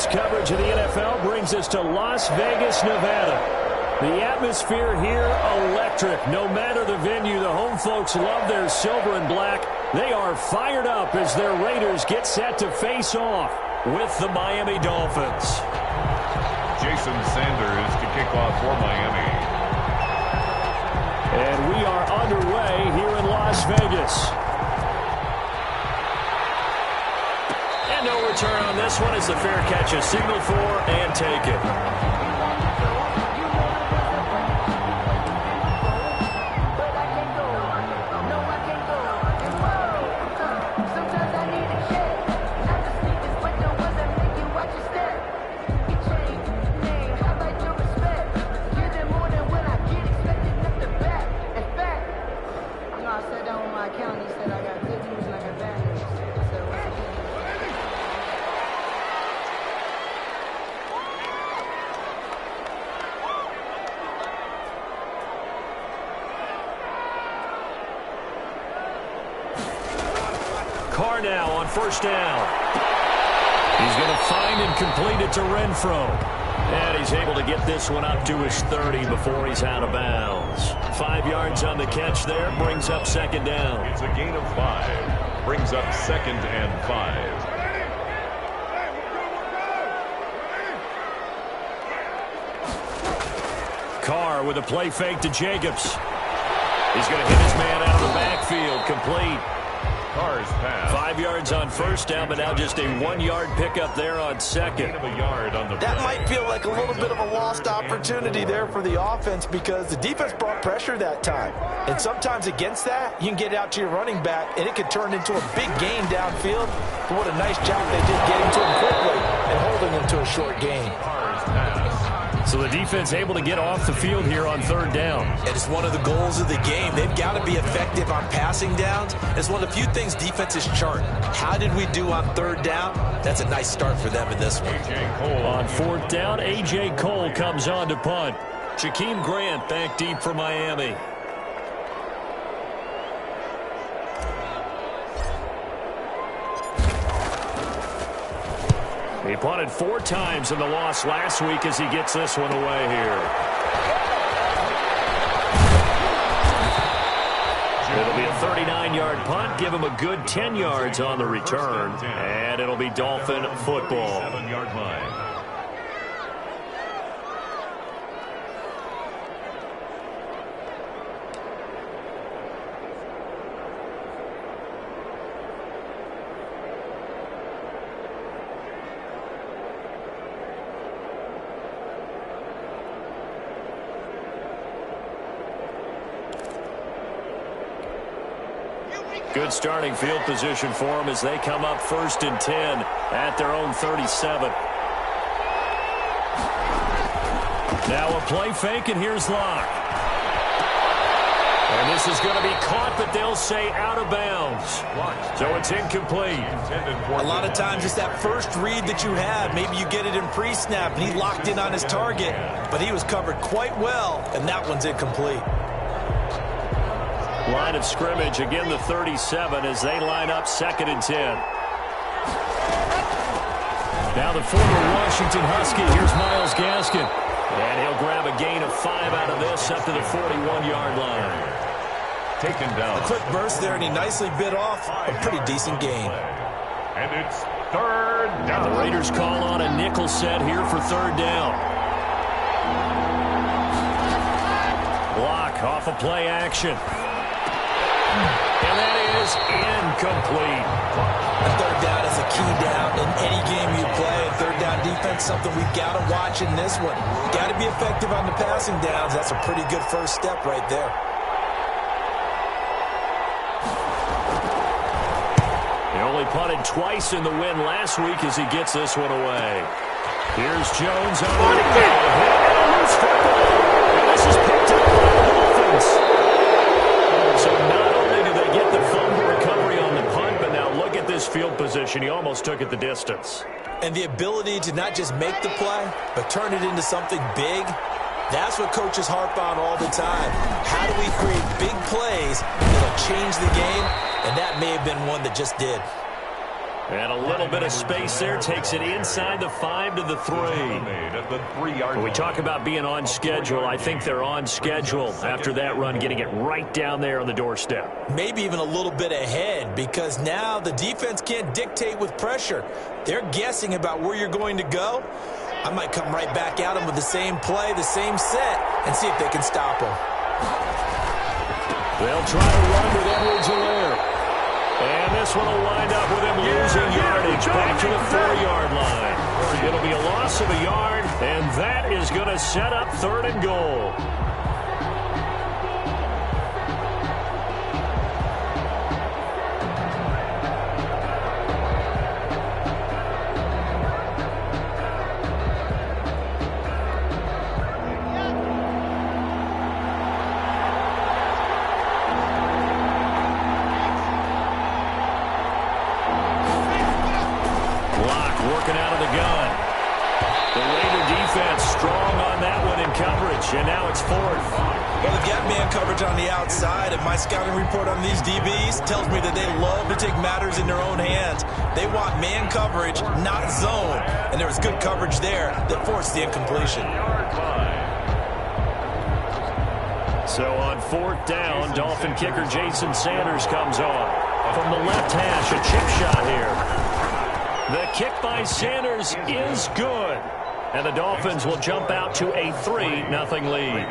Tonight's coverage of the NFL brings us to Las Vegas, Nevada. The atmosphere here, electric. No matter the venue, the home folks love their silver and black. They are fired up as their Raiders get set to face off with the Miami Dolphins. Jason Sanders to kick off for Miami. And we are underway here in Las Vegas. And no return on this one as the fair catch is signaled for and taken. Carr now on first down. He's going to find and complete it to Renfro. And he's able to get this one up to his 30 before he's out of bounds. 5 yards on the catch there, brings up second down. It's a gain of 5. Brings up 2nd and 5. Carr with a play fake to Jacobs. He's going to hit his man out of the backfield, complete. Carr's pass. 5 yards on first down, but now just a 1-yard pickup there on second. A yard on the that play. might feel like a little bit of a lost opportunity there for the offense because the defense brought pressure that time. And sometimes against that, you can get out to your running back, and it could turn into a big gain downfield. But what a nice job they did getting to him quickly and holding him to a short gain. Carr's pass. So the defense able to get off the field here on third down. It is one of the goals of the game. They've got to be effective on passing downs. It's one of the few things defenses chart. How did we do on third down? That's a nice start for them in this one. A.J. Cole. On fourth down, A.J. Cole comes on to punt. Jakeem Grant back deep for Miami. He punted 4 times in the loss last week as he gets this one away here. It'll be a 39-yard punt. Give him a good 10 yards on the return. And it'll be Dolphin football. 7-yard line. Good starting field position for them as they come up 1st and 10 at their own 37. Now a play fake, and here's Locke. And this is going to be caught, but they'll say out of bounds. So it's incomplete. A lot of times it's that first read that you have. Maybe you get it in pre-snap, and he locked in on his target, but he was covered quite well, and that one's incomplete. Line of scrimmage, again the 37 as they line up 2nd and 10. Now the former Washington Husky, here's Myles Gaskin. And he'll grab a gain of 5 out of this up to the 41-yard line. Taken down. A quick burst there, and he nicely bit off a pretty decent gain. And it's 3rd down. The Raiders call on a nickel set here for 3rd down. Block off a play action. And that is incomplete. A 3rd down is a key down in any game you play. And 3rd down defense, something we've got to watch in this one. Got to be effective on the passing downs. That's a pretty good first step right there. He only punted twice in the win last week as he gets this one away. Here's Jones on the hit and a loose football. And this is picked up by the Dolphins. So not only do they get the fumble recovery on the punt, but now look at this field position. He almost took it the distance. And the ability to not just make the play, but turn it into something big, that's what coaches harp on all the time. How do we create big plays that'll change the game? And that may have been one that just did. And a little bit of space there takes it inside the 5 to the 3. When we talk about being on schedule, I think they're on schedule after that run, getting it right down there on the doorstep. Maybe even a little bit ahead, because now the defense can't dictate with pressure. They're guessing about where you're going to go. I might come right back at them with the same play, the same set, and see if they can stop them. They'll try to run with Edwards-Helaire. And this one will wind up with him losing yardage back to the 4-yard line. It'll be a loss of a yard, and that is going to set up 3rd and goal. Working out of the gun. The Raider defense strong on that one in coverage, and now it's 4th. Well, they've got man coverage on the outside, and my scouting report on these DBs tells me that they love to take matters in their own hands. They want man coverage, not zone, and there was good coverage there that forced the incompletion. So on 4th down, Dolphin kicker Jason Sanders comes on. From the left hash, a chip shot here. The kick by Sanders is good. And the Dolphins will jump out to a 3-0 lead.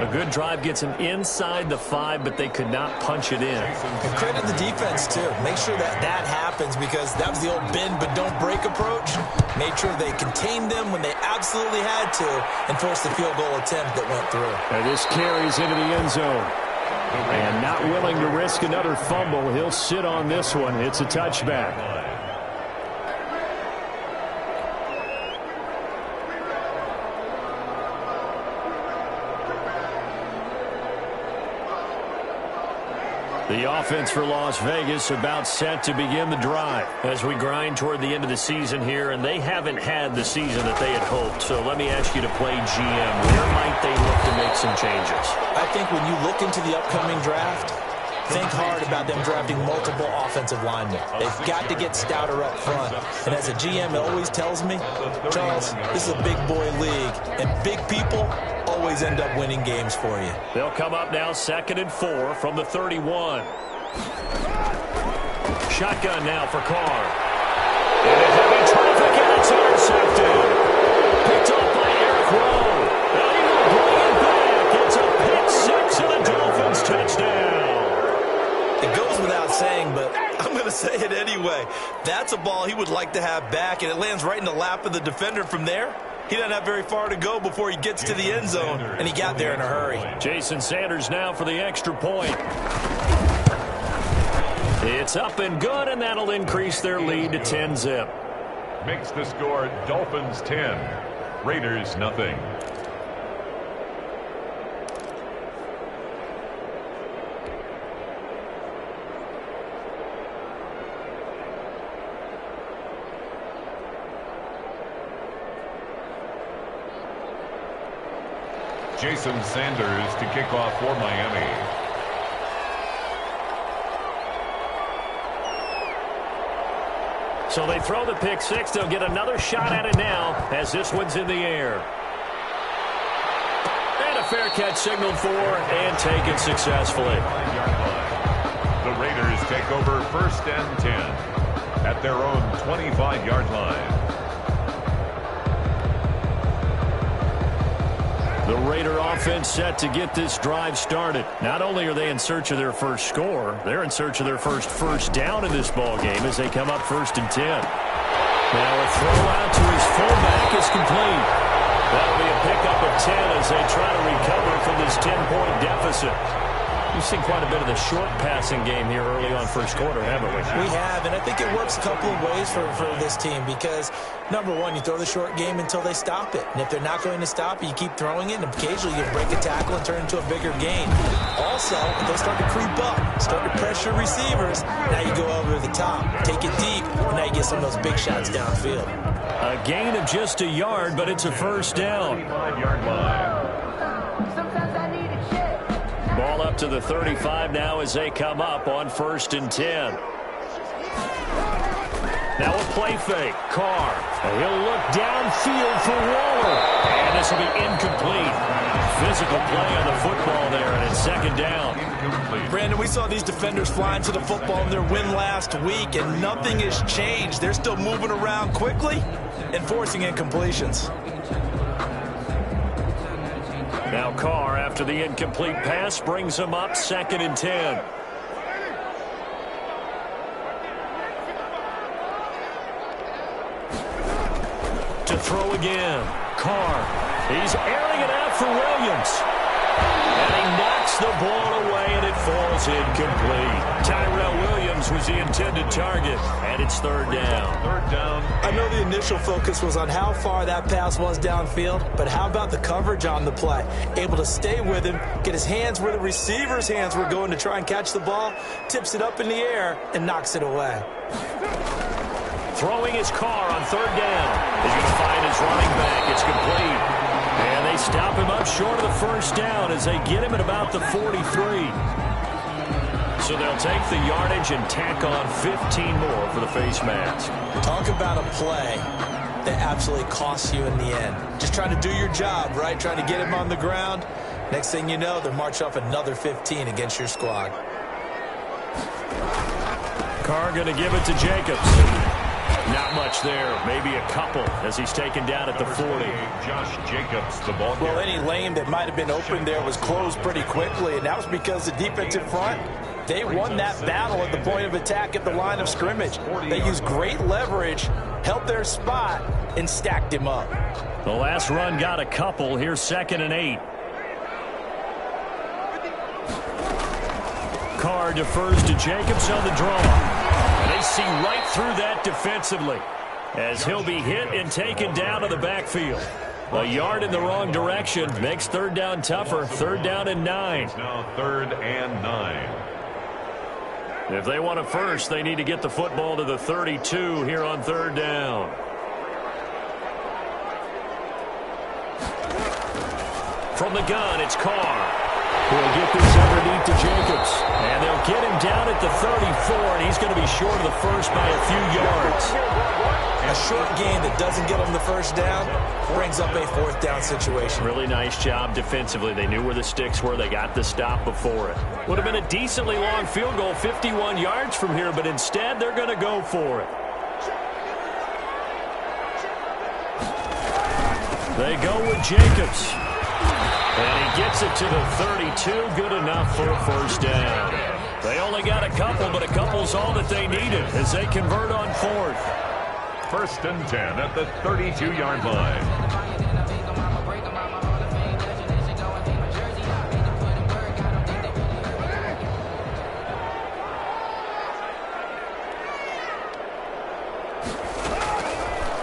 A good drive gets them inside the 5, but they could not punch it in. And credit the defense, too. Make sure that that happens, because that was the old bend but don't break approach. Made sure they contained them when they absolutely had to and forced the field goal attempt that went through. And this carries into the end zone. And not willing to risk another fumble, he'll sit on this one. It's a touchback. The offense for Las Vegas about set to begin the drive as we grind toward the end of the season here, and they haven't had the season that they had hoped. So let me ask you to play GM. Where might they look to make some changes? I think when you look into the upcoming draft, think hard about them drafting multiple offensive linemen. They've got to get stouter up front. And as a GM, it always tells me, Charles, this is a big boy league, and big people always end up winning games for you. They'll come up now 2nd and 4 from the 31. Shotgun now for Carr. And a heavy traffic, and it's intercepted. Picked off by Eric Rowe. And he will bring it back. It's a pick 6 and a Dolphins touchdown. It goes without saying, but I'm going to say it anyway. That's a ball he would like to have back, and it lands right in the lap of the defender from there. He doesn't have very far to go before he gets to the end zone, and he got there in a hurry. Jason Sanders now for the extra point. It's up and good, and that'll increase their lead to 10-zip. Makes the score Dolphins 10, Raiders nothing. Jason Sanders to kick off for Miami. So they throw the pick 6. They'll get another shot at it now as this one's in the air. And a fair catch signaled for and taken successfully. The Raiders take over 1st and 10 at their own 25-yard line. The Raider offense set to get this drive started. Not only are they in search of their first score, they're in search of their first down in this ball game as they come up 1st and 10. Now a throw out to his fullback is complete. That'll be a pickup of 10 as they try to recover from this 10-point deficit. We've seen quite a bit of the short passing game here early on first quarter, haven't we? We have, and I think it works a couple of ways for this team because, number one, you throw the short game until they stop it. And if they're not going to stop it, you keep throwing it, and occasionally you break a tackle and turn it into a bigger gain. Also, if they start to creep up, start to pressure receivers, now you go over the top, take it deep, and now you get some of those big shots downfield. A gain of just a yard, but it's a first down. 25-yard line. Ball up to the 35 now as they come up on 1st and 10. Now a play fake. Carr. He'll look downfield for Waller. And this will be incomplete. Physical play on the football there, and it's second down. Brandon, we saw these defenders flying to the football in their win last week, and nothing has changed. They're still moving around quickly and forcing incompletions. Now Carr, after the incomplete pass, brings him up 2nd and 10. To throw again. Carr. He's airing it out for Williams. And he knocks the ball away, and it falls incomplete. Tyrell Williams was the intended target, and it's 3rd down. 3rd down. I know the initial focus was on how far that pass was downfield, but how about the coverage on the play? Able to stay with him, get his hands where the receiver's hands were going to try and catch the ball, tips it up in the air, and knocks it away. Throwing his Carr on 3rd down. He's going to find his running back. It's complete. And they stop him up short of the 1st down as they get him at about the 43. So they'll take the yardage and tack on 15 more for the face mask. Talk about a play that absolutely costs you in the end. Just trying to do your job, right? Trying to get him on the ground. Next thing you know, they'll march off another 15 against your squad. Carr going to give it to Jacobs. Not much there, maybe a couple as he's taken down at the 40. Josh Jacobs, the ball Well, carrier. any lane that might have been open there was closed pretty quickly, and that was because the defensive front, they won that battle at the point of attack at the line of scrimmage. They used great leverage, held their spot, and stacked him up. The last run got a couple. Here's 2nd and 8. Carr defers to Jacobs on the draw. They see right through that defensively as he'll be hit and taken down to the backfield. A yard in the wrong direction makes 3rd down tougher. 3rd down and 9. Now 3rd and 9. If they want a first, they need to get the football to the 32 here on 3rd down. From the gun, it's Carr. He'll get this underneath to Jacobs. And they'll get him down at the 34, and he's going to be short of the first by a few yards. A short gain that doesn't get them the 1st down brings up a 4th down situation. Really nice job defensively. They knew where the sticks were. They got the stop before it. Would have been a decently long field goal, 51 yards from here, but instead they're going to go for it. They go with Jacobs. And he gets it to the 32. Good enough for a 1st down. They only got a couple, but a couple's all that they needed as they convert on 4th. 1st and 10 at the 32-yard line.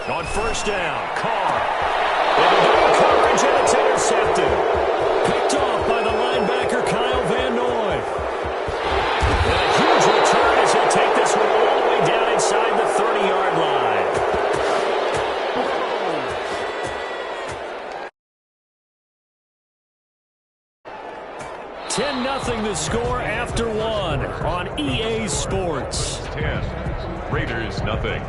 On 1st down, Carr. Coverage, and it's intercepted. Picked off by the linebacker, Kyle Van Noy. And a huge return as he'll take this one all the way down inside the 30-yard line. 10-0 the score after 1 on EA Sports. 10. Raiders, nothing.